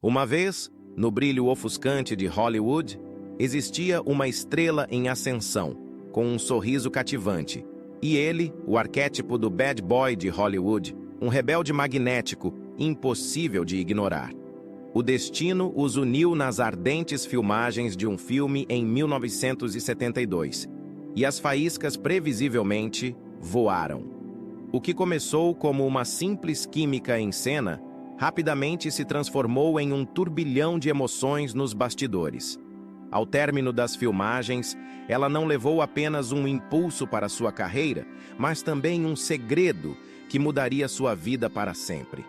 Uma vez, no brilho ofuscante de Hollywood, existia uma estrela em ascensão, com um sorriso cativante. E ele, o arquétipo do bad boy de Hollywood, um rebelde magnético, impossível de ignorar. O destino os uniu nas ardentes filmagens de um filme em 1972, e as faíscas previsivelmente voaram. O que começou como uma simples química em cena, rapidamente se transformou em um turbilhão de emoções nos bastidores. Ao término das filmagens, ela não levou apenas um impulso para sua carreira, mas também um segredo que mudaria sua vida para sempre.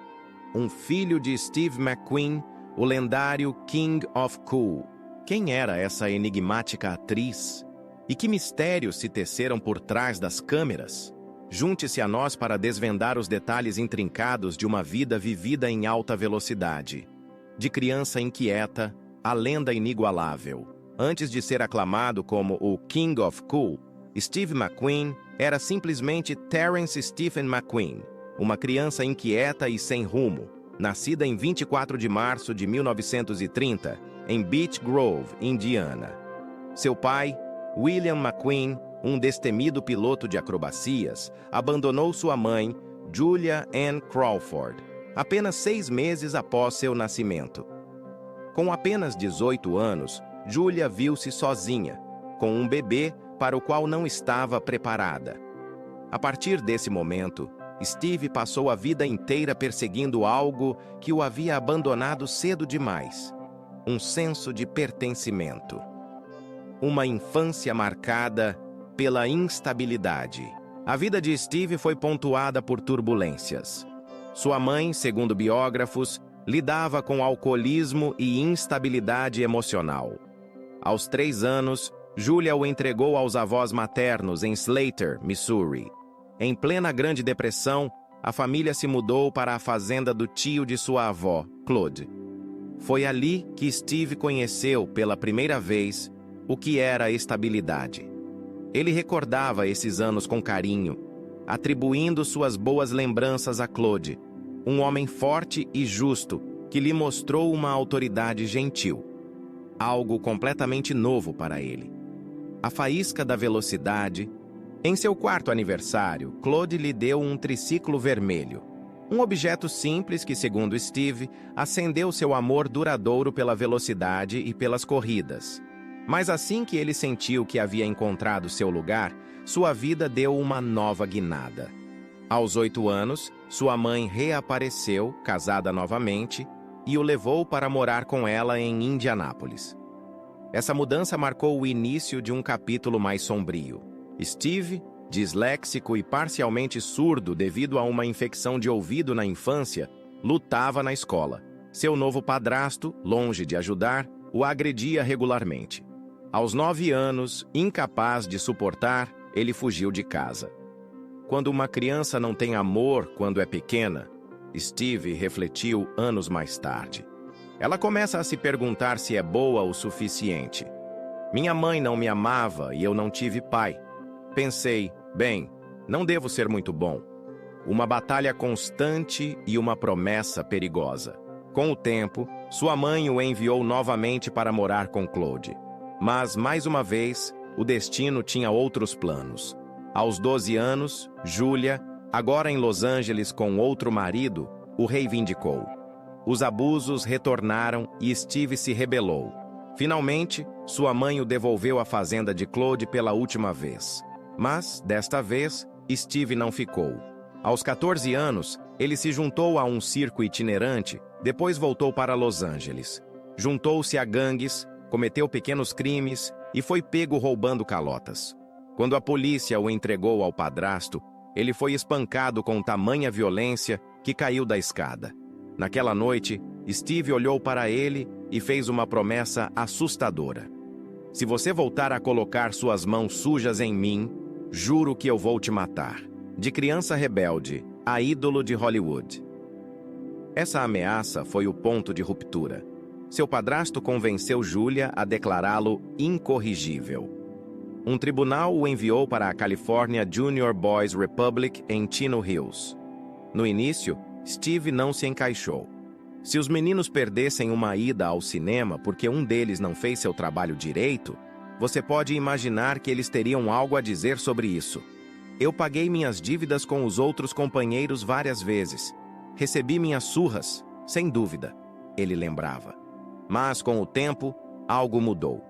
Um filho de Steve McQueen, o lendário King of Cool. Quem era essa enigmática atriz? E que mistérios se teceram por trás das câmeras? Junte-se a nós para desvendar os detalhes intrincados de uma vida vivida em alta velocidade. De criança inquieta, a lenda inigualável. Antes de ser aclamado como o King of Cool, Steve McQueen era simplesmente Terence Stephen McQueen, uma criança inquieta e sem rumo, nascida em 24 de março de 1930, em Beech Grove, Indiana. Seu pai, William McQueen, um destemido piloto de acrobacias, abandonou sua mãe, Julia Ann Crawford, apenas 6 meses após seu nascimento. Com apenas 18 anos, Julia viu-se sozinha, com um bebê para o qual não estava preparada. A partir desse momento, Steve passou a vida inteira perseguindo algo que o havia abandonado cedo demais: um senso de pertencimento. Uma infância marcada pela instabilidade. A vida de Steve foi pontuada por turbulências. Sua mãe, segundo biógrafos, lidava com alcoolismo e instabilidade emocional. Aos 3 anos, Julia o entregou aos avós maternos em Slater, Missouri. Em plena Grande Depressão, a família se mudou para a fazenda do tio de sua avó, Claude. Foi ali que Steve conheceu, pela primeira vez, o que era estabilidade. Ele recordava esses anos com carinho, atribuindo suas boas lembranças a Claude, um homem forte e justo que lhe mostrou uma autoridade gentil. Algo completamente novo para ele. A faísca da velocidade. Em seu 4º aniversário, Claude lhe deu um triciclo vermelho. Um objeto simples que, segundo Steve, acendeu seu amor duradouro pela velocidade e pelas corridas. Mas assim que ele sentiu que havia encontrado seu lugar, sua vida deu uma nova guinada. Aos 8 anos, sua mãe reapareceu, casada novamente, e o levou para morar com ela em Indianápolis. Essa mudança marcou o início de um capítulo mais sombrio. Steve, disléxico e parcialmente surdo devido a uma infecção de ouvido na infância, lutava na escola. Seu novo padrasto, longe de ajudar, o agredia regularmente. Aos 9 anos, incapaz de suportar, ele fugiu de casa. Quando uma criança não tem amor quando é pequena, Steve refletiu anos mais tarde. Ela começa a se perguntar se é boa o suficiente. Minha mãe não me amava e eu não tive pai. Pensei, bem, não devo ser muito bom. Uma batalha constante e uma promessa perigosa. Com o tempo, sua mãe o enviou novamente para morar com Claude. Mas, mais uma vez, o destino tinha outros planos. Aos 12 anos, Julia, agora em Los Angeles com outro marido, o reivindicou. Os abusos retornaram e Steve se rebelou. Finalmente, sua mãe o devolveu à fazenda de Claude pela última vez. Mas, desta vez, Steve não ficou. Aos 14 anos, ele se juntou a um circo itinerante, depois voltou para Los Angeles. Juntou-se a gangues, cometeu pequenos crimes e foi pego roubando calotas. Quando a polícia o entregou ao padrasto, ele foi espancado com tamanha violência que caiu da escada. Naquela noite, Steve olhou para ele e fez uma promessa assustadora. Se você voltar a colocar suas mãos sujas em mim, juro que eu vou te matar. De criança rebelde a ídolo de Hollywood. Essa ameaça foi o ponto de ruptura. Seu padrasto convenceu Julia a declará-lo incorrigível. Um tribunal o enviou para a California Junior Boys Republic em Chino Hills. No início, Steve não se encaixou. Se os meninos perdessem uma ida ao cinema porque um deles não fez seu trabalho direito, você pode imaginar que eles teriam algo a dizer sobre isso. Eu paguei minhas dívidas com os outros companheiros várias vezes. Recebi minhas surras, sem dúvida, ele lembrava. Mas, com o tempo, algo mudou.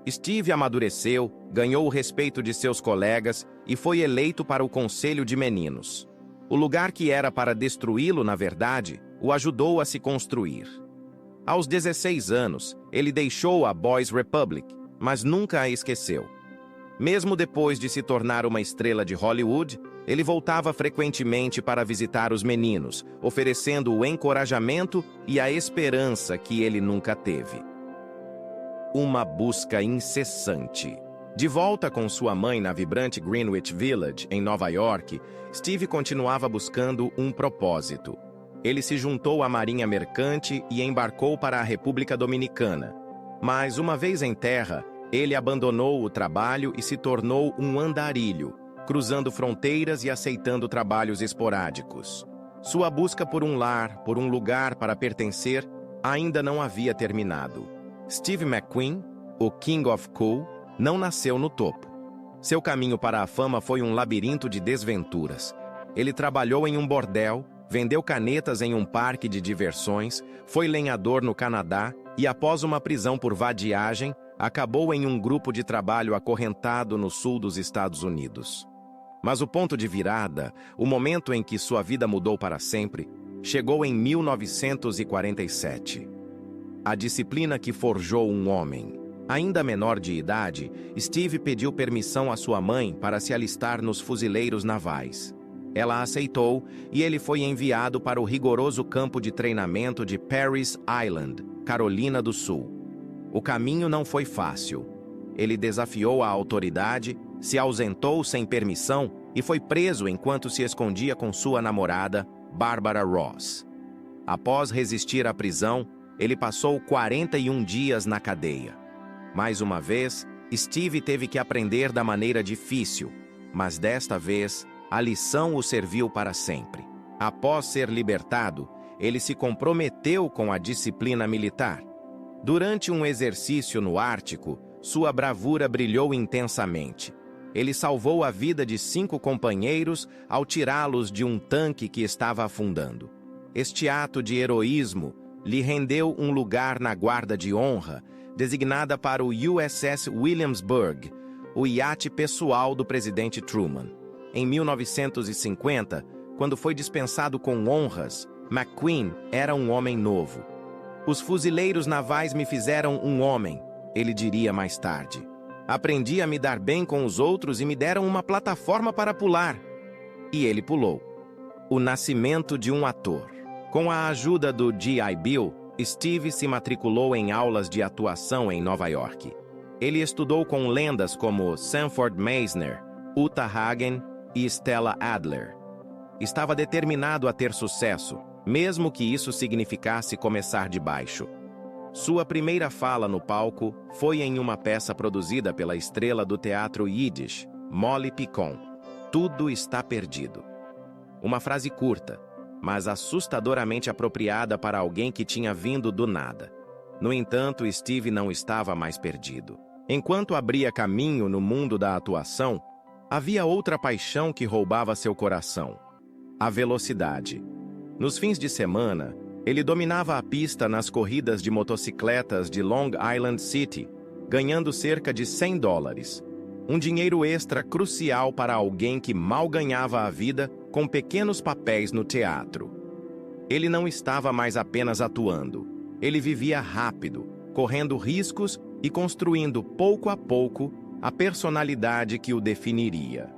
Steve amadureceu, ganhou o respeito de seus colegas e foi eleito para o Conselho de Meninos. O lugar que era para destruí-lo, na verdade, o ajudou a se construir. Aos 16 anos, ele deixou a Boys Republic, mas nunca a esqueceu. Mesmo depois de se tornar uma estrela de Hollywood, ele voltava frequentemente para visitar os meninos, oferecendo o encorajamento e a esperança que ele nunca teve. Uma busca incessante. De volta com sua mãe na vibrante Greenwich Village, em Nova York, Steve continuava buscando um propósito. Ele se juntou à Marinha Mercante e embarcou para a República Dominicana. Mas, uma vez em terra, ele abandonou o trabalho e se tornou um andarilho, cruzando fronteiras e aceitando trabalhos esporádicos. Sua busca por um lar, por um lugar para pertencer, ainda não havia terminado. Steve McQueen, o King of Cool, não nasceu no topo. Seu caminho para a fama foi um labirinto de desventuras. Ele trabalhou em um bordel, vendeu canetas em um parque de diversões, foi lenhador no Canadá e, após uma prisão por vadiagem, acabou em um grupo de trabalho acorrentado no sul dos Estados Unidos. Mas o ponto de virada, o momento em que sua vida mudou para sempre, chegou em 1947. A disciplina que forjou um homem. Ainda menor de idade, Steve pediu permissão à sua mãe para se alistar nos fuzileiros navais. Ela aceitou e ele foi enviado para o rigoroso campo de treinamento de Parris Island, Carolina do Sul. O caminho não foi fácil. Ele desafiou a autoridade, se ausentou sem permissão e foi preso enquanto se escondia com sua namorada, Barbara Ross. Após resistir à prisão, ele passou 41 dias na cadeia. Mais uma vez, Steve teve que aprender da maneira difícil, mas desta vez, a lição o serviu para sempre. Após ser libertado, ele se comprometeu com a disciplina militar. Durante um exercício no Ártico, sua bravura brilhou intensamente. Ele salvou a vida de 5 companheiros ao tirá-los de um tanque que estava afundando. Este ato de heroísmo lhe rendeu um lugar na guarda de honra, designada para o USS Williamsburg, o iate pessoal do presidente Truman. Em 1950, quando foi dispensado com honras, McQueen era um homem novo. Os fuzileiros navais me fizeram um homem, ele diria mais tarde. Aprendi a me dar bem com os outros e me deram uma plataforma para pular. E ele pulou. O nascimento de um ator. Com a ajuda do G.I. Bill, Steve se matriculou em aulas de atuação em Nova York. Ele estudou com lendas como Sanford Meisner, Uta Hagen e Stella Adler. Estava determinado a ter sucesso, mesmo que isso significasse começar de baixo. Sua primeira fala no palco foi em uma peça produzida pela estrela do teatro Yiddish, Molly Picon. Tudo está perdido. Uma frase curta, mas assustadoramente apropriada para alguém que tinha vindo do nada. No entanto, Steve não estava mais perdido. Enquanto abria caminho no mundo da atuação, havia outra paixão que roubava seu coração: a velocidade. Nos fins de semana, ele dominava a pista nas corridas de motocicletas de Long Island City, ganhando cerca de $100. Um dinheiro extra crucial para alguém que mal ganhava a vida com pequenos papéis no teatro. Ele não estava mais apenas atuando. Ele vivia rápido, correndo riscos e construindo pouco a pouco a personalidade que o definiria.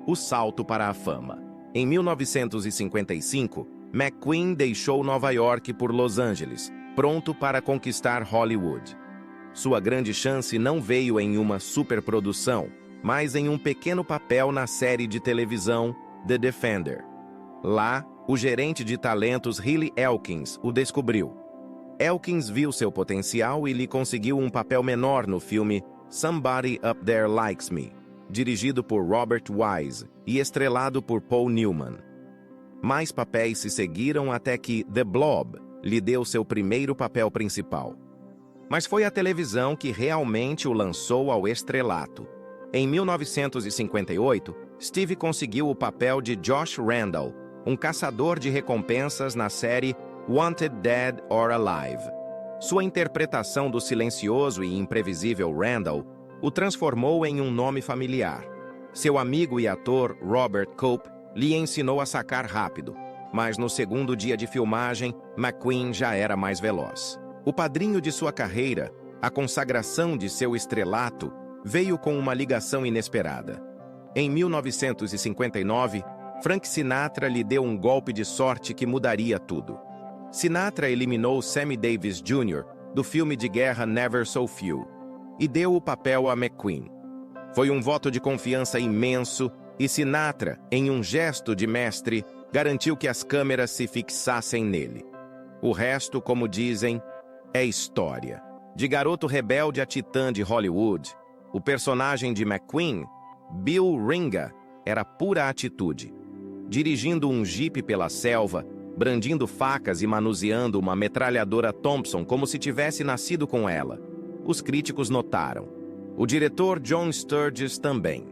O salto para a fama. Em 1955, McQueen deixou Nova York por Los Angeles, pronto para conquistar Hollywood. Sua grande chance não veio em uma superprodução, mas em um pequeno papel na série de televisão The Defender. Lá, o gerente de talentos Hilly Elkins o descobriu. Elkins viu seu potencial e lhe conseguiu um papel menor no filme Somebody Up There Likes Me, dirigido por Robert Wise e estrelado por Paul Newman. Mais papéis se seguiram até que The Blob lhe deu seu primeiro papel principal. Mas foi a televisão que realmente o lançou ao estrelato. Em 1958, Steve conseguiu o papel de Josh Randall, um caçador de recompensas na série Wanted Dead or Alive. Sua interpretação do silencioso e imprevisível Randall o transformou em um nome familiar. Seu amigo e ator Robert Cope lhe ensinou a sacar rápido, mas no segundo dia de filmagem, McQueen já era mais veloz. O padrinho de sua carreira, a consagração de seu estrelato, veio com uma ligação inesperada. Em 1959, Frank Sinatra lhe deu um golpe de sorte que mudaria tudo. Sinatra eliminou Sammy Davis Jr. do filme de guerra Never So Few e deu o papel a McQueen. Foi um voto de confiança imenso e Sinatra, em um gesto de mestre, garantiu que as câmeras se fixassem nele. O resto, como dizem, é história. De garoto rebelde a titã de Hollywood, o personagem de McQueen, Bill Ringa, era pura atitude. Dirigindo um jipe pela selva, brandindo facas e manuseando uma metralhadora Thompson como se tivesse nascido com ela. Os críticos notaram. O diretor John Sturges também.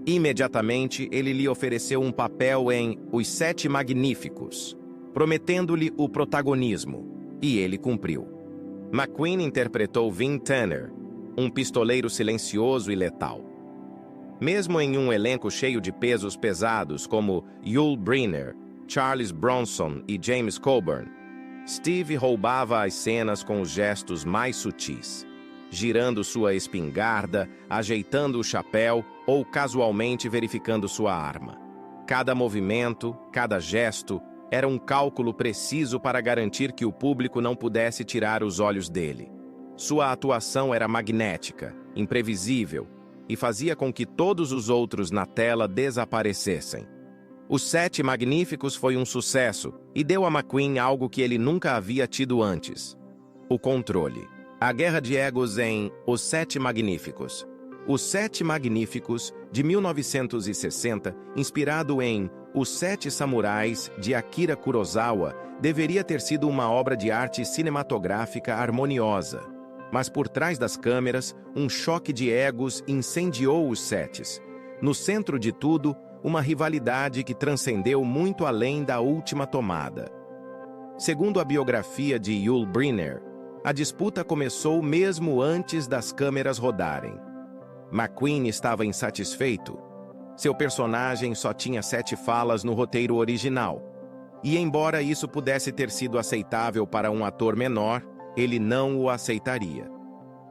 Imediatamente, ele lhe ofereceu um papel em Os Sete Magníficos, prometendo-lhe o protagonismo, e ele cumpriu. McQueen interpretou Vin Tanner, um pistoleiro silencioso e letal. Mesmo em um elenco cheio de pesos pesados como Yul Brynner, Charles Bronson e James Coburn, Steve roubava as cenas com os gestos mais sutis, girando sua espingarda, ajeitando o chapéu ou casualmente verificando sua arma. Cada movimento, cada gesto, era um cálculo preciso para garantir que o público não pudesse tirar os olhos dele. Sua atuação era magnética, imprevisível, e fazia com que todos os outros na tela desaparecessem. Os Sete Magníficos foi um sucesso e deu a McQueen algo que ele nunca havia tido antes: o controle. A guerra de egos em Os Sete Magníficos. Os Sete Magníficos, de 1960, inspirado em Os Sete Samurais, de Akira Kurosawa, deveria ter sido uma obra de arte cinematográfica harmoniosa. Mas por trás das câmeras, um choque de egos incendiou os setes. No centro de tudo, uma rivalidade que transcendeu muito além da última tomada. Segundo a biografia de Yul Brynner, a disputa começou mesmo antes das câmeras rodarem. McQueen estava insatisfeito. Seu personagem só tinha 7 falas no roteiro original. E embora isso pudesse ter sido aceitável para um ator menor, ele não o aceitaria.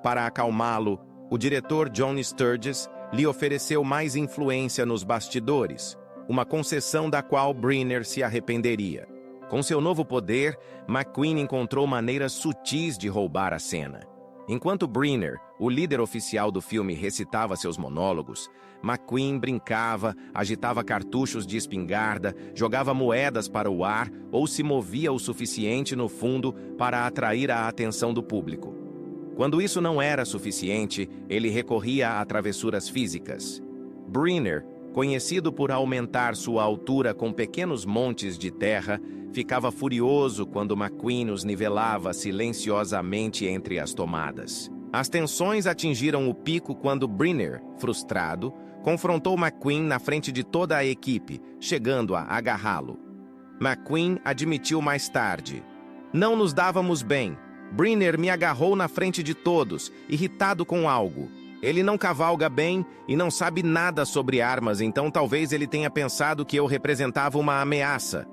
Para acalmá-lo, o diretor John Sturges lhe ofereceu mais influência nos bastidores, uma concessão da qual Brynner se arrependeria. Com seu novo poder, McQueen encontrou maneiras sutis de roubar a cena. Enquanto Brynner, o líder oficial do filme, recitava seus monólogos, McQueen brincava, agitava cartuchos de espingarda, jogava moedas para o ar ou se movia o suficiente no fundo para atrair a atenção do público. Quando isso não era suficiente, ele recorria a travessuras físicas. Brynner, conhecido por aumentar sua altura com pequenos montes de terra, ficava furioso quando McQueen os nivelava silenciosamente entre as tomadas. As tensões atingiram o pico quando Brynner, frustrado, confrontou McQueen na frente de toda a equipe, chegando a agarrá-lo. McQueen admitiu mais tarde: "Não nos dávamos bem. Brynner me agarrou na frente de todos, irritado com algo. Ele não cavalga bem e não sabe nada sobre armas, então talvez ele tenha pensado que eu representava uma ameaça."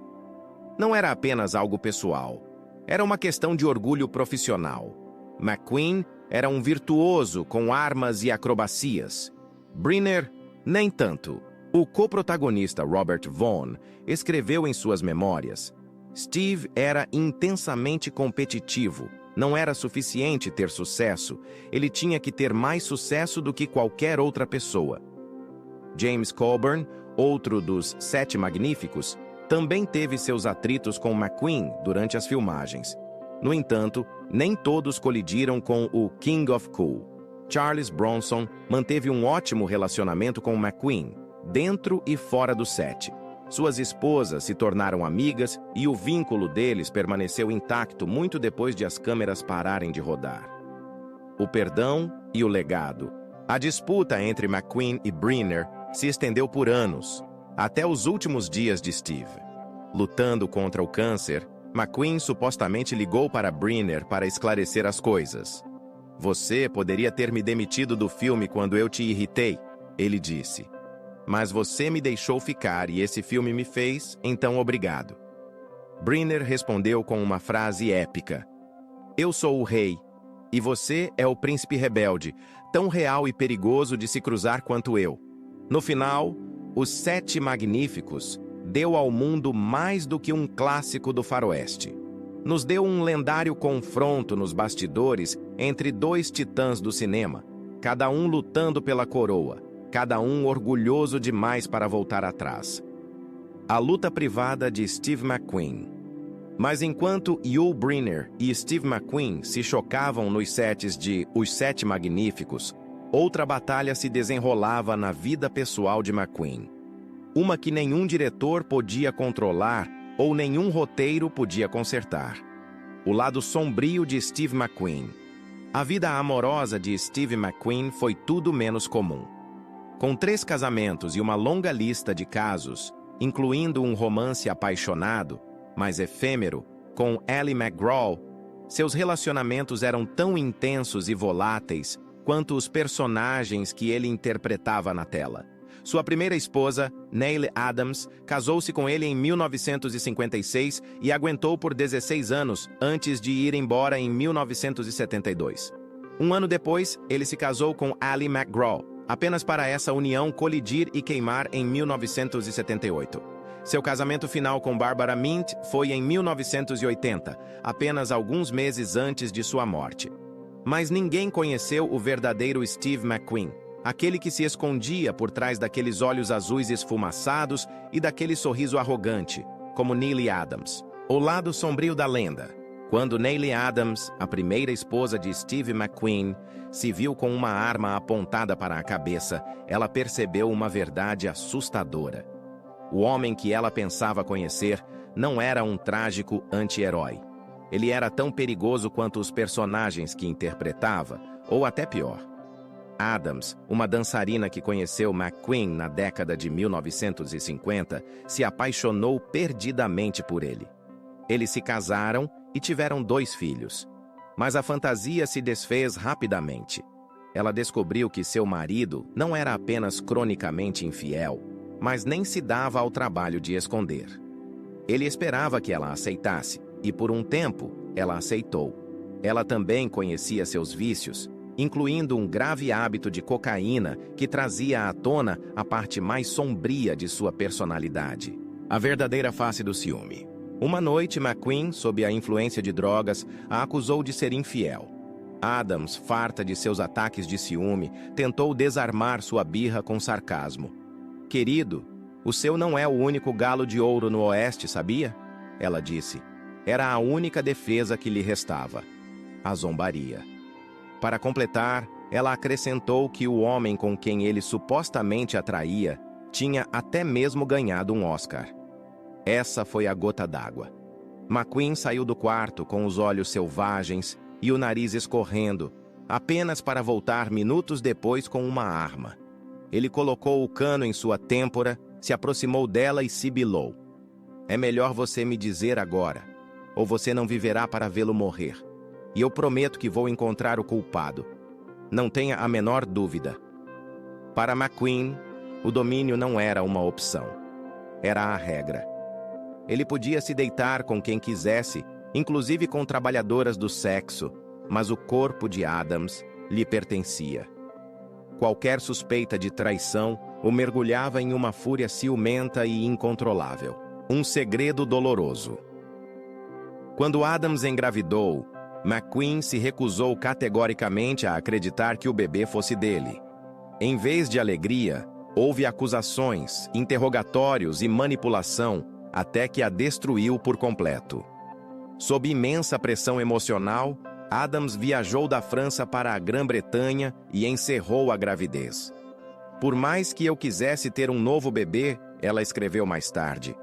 Não era apenas algo pessoal. Era uma questão de orgulho profissional. McQueen era um virtuoso com armas e acrobacias. Brynner, nem tanto. O coprotagonista Robert Vaughn escreveu em suas memórias: "Steve era intensamente competitivo. Não era suficiente ter sucesso, ele tinha que ter mais sucesso do que qualquer outra pessoa." James Coburn, outro dos Sete Magníficos, também teve seus atritos com McQueen durante as filmagens. No entanto, nem todos colidiram com o King of Cool. Charles Bronson manteve um ótimo relacionamento com McQueen, dentro e fora do set. Suas esposas se tornaram amigas e o vínculo deles permaneceu intacto muito depois de as câmeras pararem de rodar. O perdão e o legado. A disputa entre McQueen e Brynner se estendeu por anos, até os últimos dias de Steve. Lutando contra o câncer, McQueen supostamente ligou para Brynner para esclarecer as coisas. "Você poderia ter me demitido do filme quando eu te irritei", ele disse. "Mas você me deixou ficar e esse filme me fez, então obrigado." Brynner respondeu com uma frase épica: "Eu sou o rei, e você é o príncipe rebelde, tão real e perigoso de se cruzar quanto eu." No final, Os Sete Magníficos deu ao mundo mais do que um clássico do faroeste. Nos deu um lendário confronto nos bastidores entre dois titãs do cinema, cada um lutando pela coroa, cada um orgulhoso demais para voltar atrás. A luta privada de Steve McQueen. Mas enquanto Yul Brynner e Steve McQueen se chocavam nos sets de Os Sete Magníficos, outra batalha se desenrolava na vida pessoal de McQueen. Uma que nenhum diretor podia controlar ou nenhum roteiro podia consertar. O lado sombrio de Steve McQueen. A vida amorosa de Steve McQueen foi tudo menos comum. Com 3 casamentos e uma longa lista de casos, incluindo um romance apaixonado, mas efêmero, com Ally McGraw, seus relacionamentos eram tão intensos e voláteis quanto os personagens que ele interpretava na tela. Sua primeira esposa, Neil Adams, casou-se com ele em 1956 e aguentou por 16 anos antes de ir embora em 1972. Um ano depois, ele se casou com Ally McGraw, apenas para essa união colidir e queimar em 1978. Seu casamento final com Barbara Mint foi em 1980, apenas alguns meses antes de sua morte. Mas ninguém conheceu o verdadeiro Steve McQueen, aquele que se escondia por trás daqueles olhos azuis esfumaçados e daquele sorriso arrogante, como Neil Adams. O lado sombrio da lenda. Quando Neil Adams, a primeira esposa de Steve McQueen, se viu com uma arma apontada para a cabeça, ela percebeu uma verdade assustadora. O homem que ela pensava conhecer não era um trágico anti-herói. Ele era tão perigoso quanto os personagens que interpretava, ou até pior. Adams, uma dançarina que conheceu McQueen na década de 1950, se apaixonou perdidamente por ele. Eles se casaram e tiveram 2 filhos. Mas a fantasia se desfez rapidamente. Ela descobriu que seu marido não era apenas cronicamente infiel, mas nem se dava ao trabalho de esconder. Ele esperava que ela aceitasse, e por um tempo, ela aceitou. Ela também conhecia seus vícios, incluindo um grave hábito de cocaína que trazia à tona a parte mais sombria de sua personalidade, a verdadeira face do ciúme. Uma noite, McQueen, sob a influência de drogas, a acusou de ser infiel. Adams, farta de seus ataques de ciúme, tentou desarmar sua birra com sarcasmo. "Querido, o seu não é o único galo de ouro no oeste, sabia?" Ela disse. Era a única defesa que lhe restava. A zombaria. Para completar, ela acrescentou que o homem com quem ele supostamente atraía tinha até mesmo ganhado um Oscar. Essa foi a gota d'água. McQueen saiu do quarto com os olhos selvagens e o nariz escorrendo, apenas para voltar minutos depois com uma arma. Ele colocou o cano em sua têmpora, se aproximou dela e sibilou. "É melhor você me dizer agora, ou você não viverá para vê-lo morrer. E eu prometo que vou encontrar o culpado. Não tenha a menor dúvida." Para McQueen, o domínio não era uma opção. Era a regra. Ele podia se deitar com quem quisesse, inclusive com trabalhadoras do sexo, mas o corpo de Adams lhe pertencia. Qualquer suspeita de traição o mergulhava em uma fúria ciumenta e incontrolável. Um segredo doloroso. Quando Adams engravidou, McQueen se recusou categoricamente a acreditar que o bebê fosse dele. Em vez de alegria, houve acusações, interrogatórios e manipulação até que a destruiu por completo. Sob imensa pressão emocional, Adams viajou da França para a Grã-Bretanha e encerrou a gravidez. "Por mais que eu quisesse ter um novo bebê, Ela escreveu mais tarde.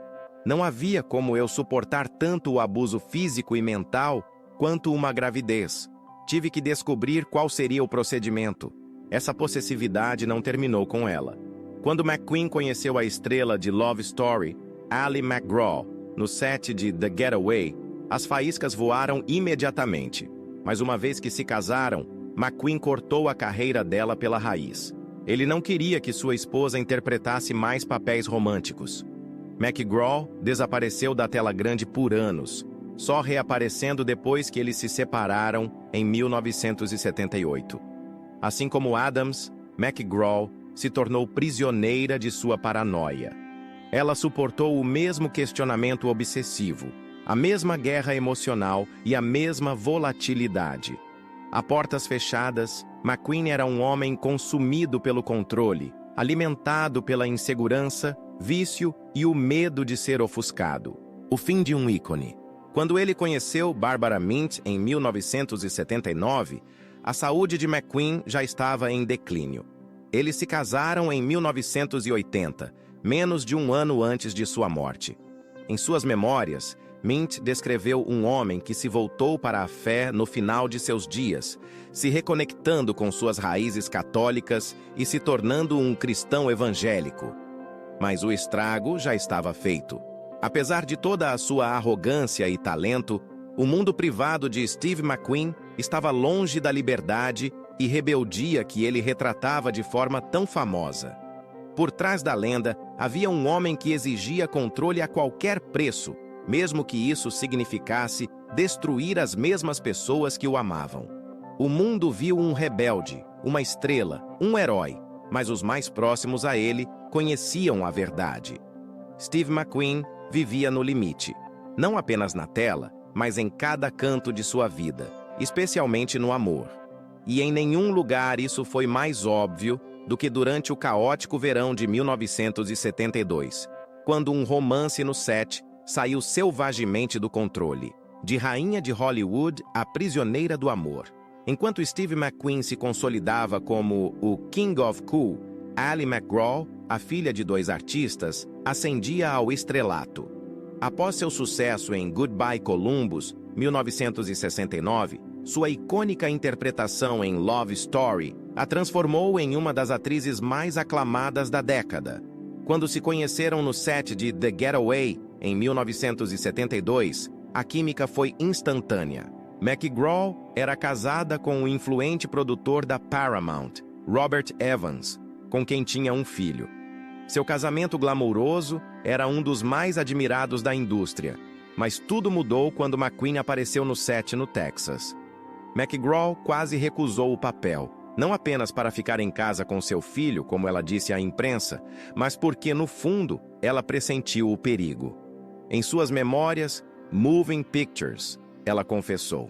Não havia como eu suportar tanto o abuso físico e mental quanto uma gravidez. Tive que descobrir qual seria o procedimento. Essa possessividade não terminou com ela. Quando McQueen conheceu a estrela de Love Story, Ali MacGraw, no set de The Getaway, as faíscas voaram imediatamente. Mas uma vez que se casaram, McQueen cortou a carreira dela pela raiz. Ele não queria que sua esposa interpretasse mais papéis românticos. MacGraw desapareceu da tela grande por anos, só reaparecendo depois que eles se separaram em 1978. Assim como Adams, MacGraw se tornou prisioneira de sua paranoia. Ela suportou o mesmo questionamento obsessivo, a mesma guerra emocional e a mesma volatilidade. A portas fechadas, McQueen era um homem consumido pelo controle, alimentado pela insegurança, vício e o medo de ser ofuscado. O fim de um ícone. Quando ele conheceu Barbara Mint em 1979, a saúde de McQueen já estava em declínio. Eles se casaram em 1980, menos de um ano antes de sua morte. Em suas memórias, Mint descreveu um homem que se voltou para a fé no final de seus dias, se reconectando com suas raízes católicas e se tornando um cristão evangélico. Mas o estrago já estava feito. Apesar de toda a sua arrogância e talento, o mundo privado de Steve McQueen estava longe da liberdade e rebeldia que ele retratava de forma tão famosa. Por trás da lenda, havia um homem que exigia controle a qualquer preço, mesmo que isso significasse destruir as mesmas pessoas que o amavam. O mundo viu um rebelde, uma estrela, um herói, mas os mais próximos a ele conheciam a verdade. Steve McQueen vivia no limite, não apenas na tela, mas em cada canto de sua vida, especialmente no amor. E em nenhum lugar isso foi mais óbvio do que durante o caótico verão de 1972, quando um romance no set saiu selvagemente do controle, de rainha de Hollywood a prisioneira do amor. Enquanto Steve McQueen se consolidava como o King of Cool, Ali MacGraw, a filha de dois artistas, ascendia ao estrelato. Após seu sucesso em Goodbye Columbus, 1969, sua icônica interpretação em Love Story a transformou em uma das atrizes mais aclamadas da década. Quando se conheceram no set de The Getaway, em 1972, a química foi instantânea. MacGraw era casada com o influente produtor da Paramount, Robert Evans, com quem tinha um filho. Seu casamento glamouroso era um dos mais admirados da indústria, mas tudo mudou quando McQueen apareceu no set no Texas. MacGraw quase recusou o papel, não apenas para ficar em casa com seu filho, como ela disse à imprensa, mas porque, no fundo, ela pressentiu o perigo. Em suas memórias, Moving Pictures, ela confessou: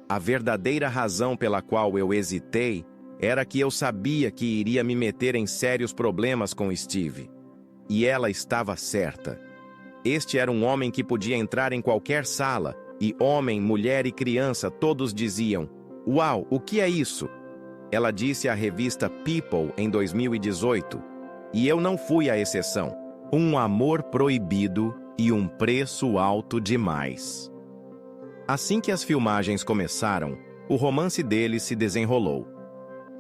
"A verdadeira razão pela qual eu hesitei era que eu sabia que iria me meter em sérios problemas com Steve. E ela estava certa. Este era um homem que podia entrar em qualquer sala, e homem, mulher e criança todos diziam: 'Uau, o que é isso?'" Ela disse à revista People em 2018, "E eu não fui a exceção. Um amor proibido e um preço alto demais." Assim que as filmagens começaram, o romance deles se desenrolou.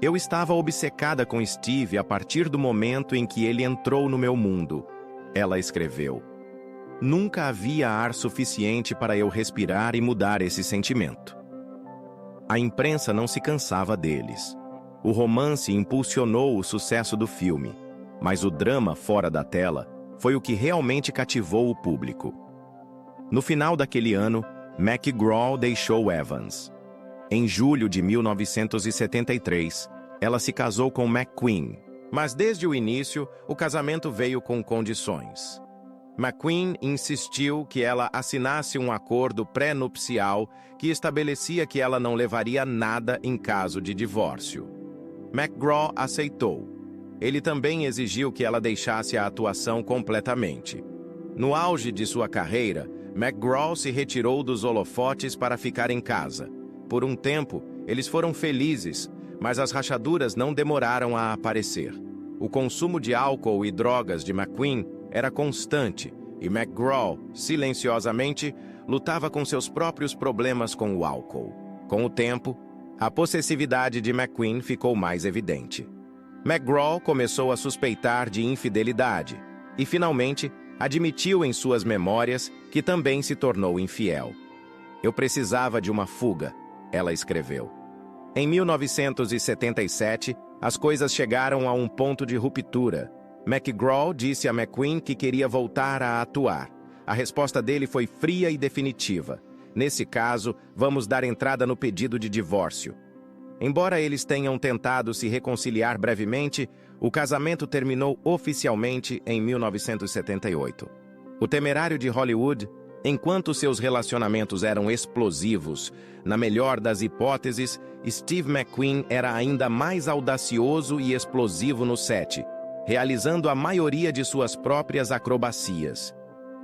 "Eu estava obcecada com Steve a partir do momento em que ele entrou no meu mundo", ela escreveu. "Nunca havia ar suficiente para eu respirar e mudar esse sentimento." A imprensa não se cansava deles. O romance impulsionou o sucesso do filme, mas o drama fora da tela foi o que realmente cativou o público. No final daquele ano, MacGraw deixou Evans. Em julho de 1973, ela se casou com McQueen, mas desde o início, o casamento veio com condições. McQueen insistiu que ela assinasse um acordo pré-nupcial que estabelecia que ela não levaria nada em caso de divórcio. MacGraw aceitou. Ele também exigiu que ela deixasse a atuação completamente. No auge de sua carreira, MacGraw se retirou dos holofotes para ficar em casa. Por um tempo, eles foram felizes, mas as rachaduras não demoraram a aparecer. O consumo de álcool e drogas de McQueen era constante e McGraw, silenciosamente, lutava com seus próprios problemas com o álcool. Com o tempo, a possessividade de McQueen ficou mais evidente. McGraw começou a suspeitar de infidelidade e, finalmente, admitiu em suas memórias que também se tornou infiel. "Eu precisava de uma fuga", ela escreveu. Em 1977, as coisas chegaram a um ponto de ruptura. McGraw disse a McQueen que queria voltar a atuar. A resposta dele foi fria e definitiva. "Nesse caso, vamos dar entrada no pedido de divórcio." Embora eles tenham tentado se reconciliar brevemente, o casamento terminou oficialmente em 1978. O temerário de Hollywood, enquanto seus relacionamentos eram explosivos, na melhor das hipóteses, Steve McQueen era ainda mais audacioso e explosivo no set, realizando a maioria de suas próprias acrobacias.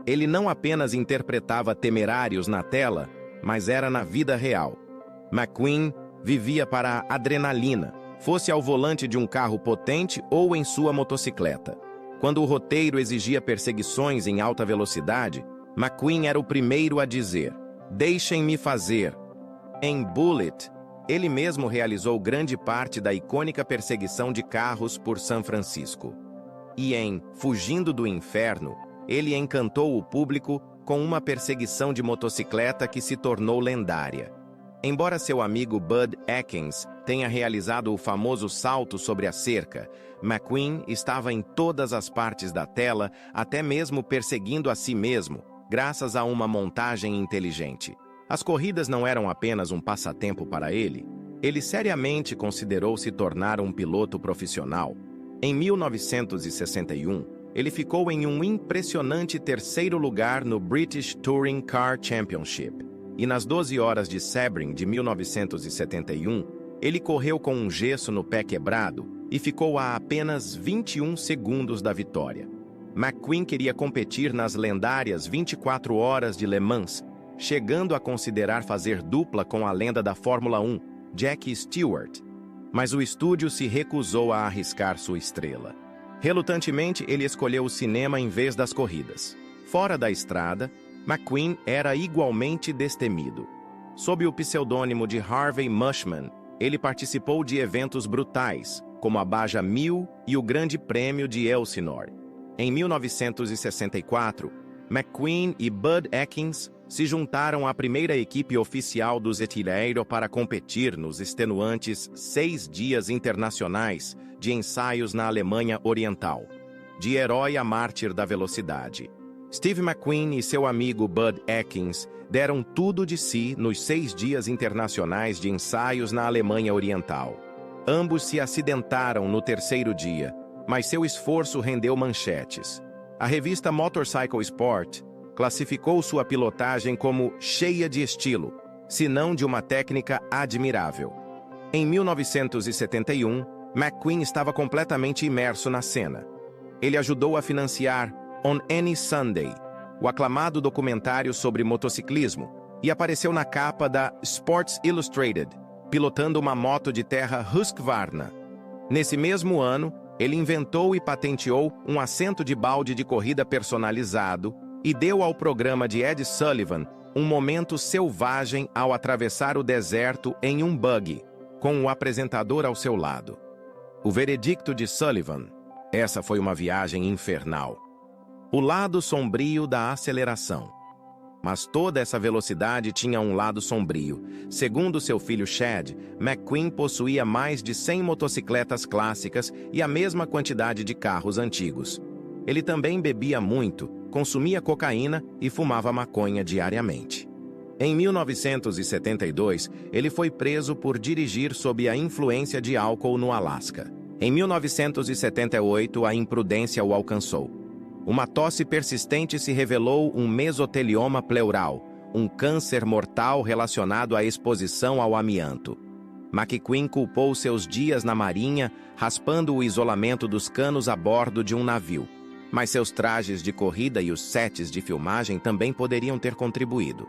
Ele não apenas interpretava temerários na tela, mas era na vida real. McQueen vivia para a adrenalina, fosse ao volante de um carro potente ou em sua motocicleta. Quando o roteiro exigia perseguições em alta velocidade, McQueen era o primeiro a dizer: "Deixem-me fazer." Em Bullitt, ele mesmo realizou grande parte da icônica perseguição de carros por São Francisco. E em Fugindo do Inferno, ele encantou o público com uma perseguição de motocicleta que se tornou lendária. Embora seu amigo Bud Atkins tenha realizado o famoso salto sobre a cerca, McQueen estava em todas as partes da tela, até mesmo perseguindo a si mesmo, graças a uma montagem inteligente. As corridas não eram apenas um passatempo para ele. Ele seriamente considerou se tornar um piloto profissional. Em 1961, ele ficou em um impressionante terceiro lugar no British Touring Car Championship. E nas 12 horas de Sebring de 1971, ele correu com um gesso no pé quebrado e ficou a apenas 21 segundos da vitória. McQueen queria competir nas lendárias 24 horas de Le Mans, chegando a considerar fazer dupla com a lenda da Fórmula 1, Jackie Stewart. Mas o estúdio se recusou a arriscar sua estrela. Relutantemente, ele escolheu o cinema em vez das corridas. Fora da estrada, McQueen era igualmente destemido. Sob o pseudônimo de Harvey Mushman, ele participou de eventos brutais, como a Baja 1000 e o Grande Prêmio de Elsinore. Em 1964, McQueen e Bud Atkins se juntaram à primeira equipe oficial do Zetileiro para competir nos extenuantes 6 dias internacionais de ensaios na Alemanha Oriental, de herói a mártir da velocidade. Steve McQueen e seu amigo Bud Atkins deram tudo de si nos 6 dias internacionais de ensaios na Alemanha Oriental. Ambos se acidentaram no terceiro dia, mas seu esforço rendeu manchetes. A revista Motorcycle Sport classificou sua pilotagem como cheia de estilo, se não de uma técnica admirável. Em 1971, McQueen estava completamente imerso na cena. Ele ajudou a financiar On Any Sunday, o aclamado documentário sobre motociclismo, e apareceu na capa da Sports Illustrated, pilotando uma moto de terra Husqvarna. Nesse mesmo ano, ele inventou e patenteou um assento de balde de corrida personalizado e deu ao programa de Ed Sullivan um momento selvagem ao atravessar o deserto em um buggy, com o apresentador ao seu lado. O veredicto de Sullivan: essa foi uma viagem infernal. O lado sombrio da aceleração. Mas toda essa velocidade tinha um lado sombrio. Segundo seu filho Chad, McQueen possuía mais de 100 motocicletas clássicas e a mesma quantidade de carros antigos. Ele também bebia muito, consumia cocaína e fumava maconha diariamente. Em 1972, ele foi preso por dirigir sob a influência de álcool no Alasca. Em 1978, a imprudência o alcançou. Uma tosse persistente se revelou um mesotelioma pleural, um câncer mortal relacionado à exposição ao amianto. McQueen culpou seus dias na marinha, raspando o isolamento dos canos a bordo de um navio. Mas seus trajes de corrida e os sets de filmagem também poderiam ter contribuído.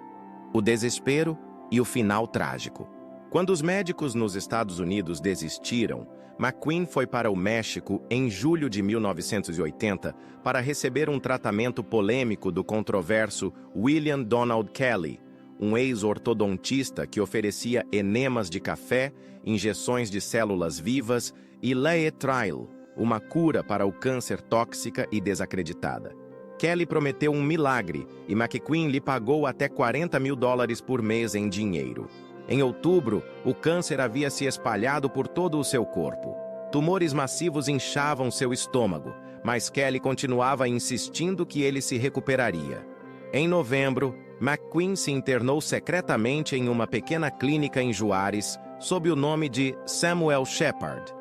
O desespero e o final trágico. Quando os médicos nos Estados Unidos desistiram, McQueen foi para o México em julho de 1980 para receber um tratamento polêmico do controverso William Donald Kelly, um ex-ortodontista que oferecia enemas de café, injeções de células vivas e Laetrile, uma cura para o câncer tóxica e desacreditada. Kelly prometeu um milagre e McQueen lhe pagou até $40 mil por mês em dinheiro. Em outubro, o câncer havia se espalhado por todo o seu corpo. Tumores massivos inchavam seu estômago, mas Kelly continuava insistindo que ele se recuperaria. Em novembro, McQueen se internou secretamente em uma pequena clínica em Juárez, sob o nome de Samuel Shepard,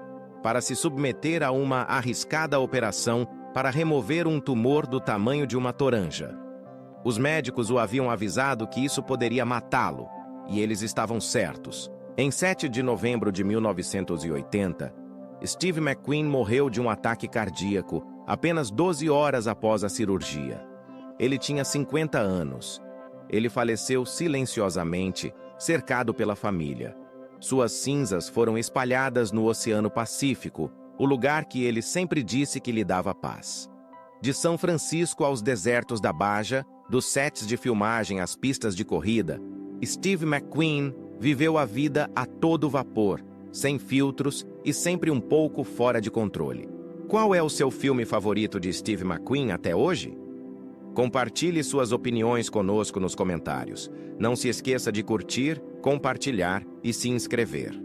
para se submeter a uma arriscada operação para remover um tumor do tamanho de uma toranja. Os médicos o haviam avisado que isso poderia matá-lo, e eles estavam certos. Em 7 de novembro de 1980, Steve McQueen morreu de um ataque cardíaco apenas 12 horas após a cirurgia. Ele tinha 50 anos. Ele faleceu silenciosamente, cercado pela família. Suas cinzas foram espalhadas no Oceano Pacífico, o lugar que ele sempre disse que lhe dava paz. De São Francisco aos desertos da Baja, dos sets de filmagem às pistas de corrida, Steve McQueen viveu a vida a todo vapor, sem filtros e sempre um pouco fora de controle. Qual é o seu filme favorito de Steve McQueen até hoje? Compartilhe suas opiniões conosco nos comentários. Não se esqueça de curtir, compartilhar e se inscrever.